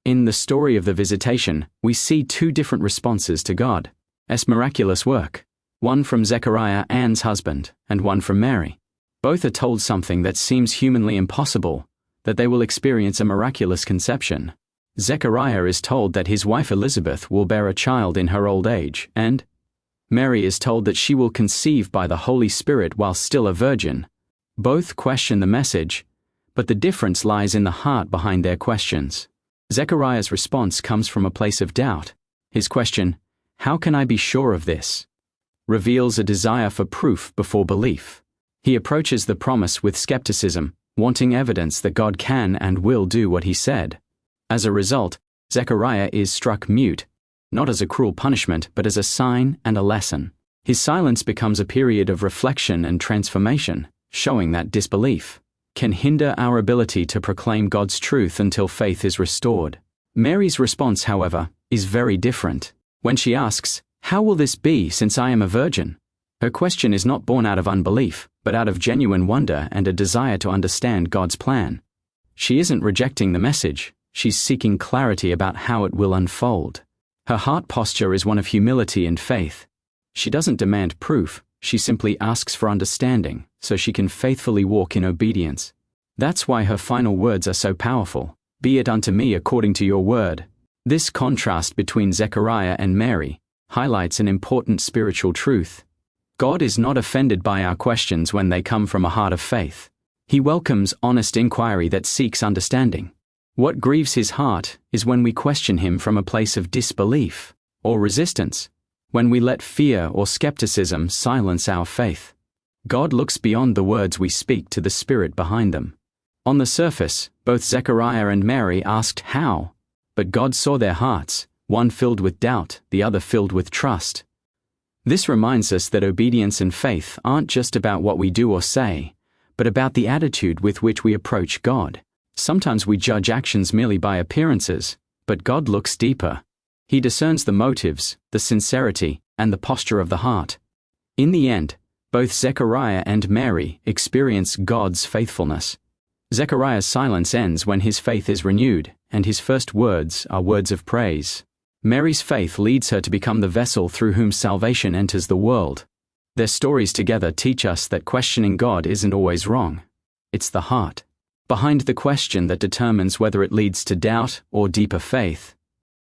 In the story of the Visitation, we see two different responses to God's miraculous work. One from Zechariah, Anne's husband, and one from Mary. Both are told something that seems humanly impossible, that they will experience a miraculous conception. Zechariah is told that his wife Elizabeth will bear a child in her old age, and Mary is told that she will conceive by the Holy Spirit while still a virgin. Both question the message, but the difference lies in the heart behind their questions. Zechariah's response comes from a place of doubt. His question, "How can I be sure of this?" reveals a desire for proof before belief. He approaches the promise with skepticism, wanting evidence that God can and will do what he said. As a result, Zechariah is struck mute, not as a cruel punishment but as a sign and a lesson. His silence becomes a period of reflection and transformation, showing that disbelief can hinder our ability to proclaim God's truth until faith is restored. Mary's response, however, is very different. When she asks, "How will this be since I am a virgin?" her question is not born out of unbelief, but out of genuine wonder and a desire to understand God's plan. She isn't rejecting the message, she's seeking clarity about how it will unfold. Her heart posture is one of humility and faith. She doesn't demand proof, she simply asks for understanding, so she can faithfully walk in obedience. That's why her final words are so powerful. "Be it unto me according to your word." This contrast between Zechariah and Mary highlights an important spiritual truth. God is not offended by our questions when they come from a heart of faith. He welcomes honest inquiry that seeks understanding. What grieves his heart is when we question him from a place of disbelief or resistance, when we let fear or skepticism silence our faith. God looks beyond the words we speak to the spirit behind them. On the surface, both Zechariah and Mary asked how, but God saw their hearts, one filled with doubt, the other filled with trust. This reminds us that obedience and faith aren't just about what we do or say, but about the attitude with which we approach God. Sometimes we judge actions merely by appearances, but God looks deeper. He discerns the motives, the sincerity, and the posture of the heart. In the end, both Zechariah and Mary experience God's faithfulness. Zechariah's silence ends when his faith is renewed, and his first words are words of praise. Mary's faith leads her to become the vessel through whom salvation enters the world. Their stories together teach us that questioning God isn't always wrong. It's the heart behind the question that determines whether it leads to doubt or deeper faith.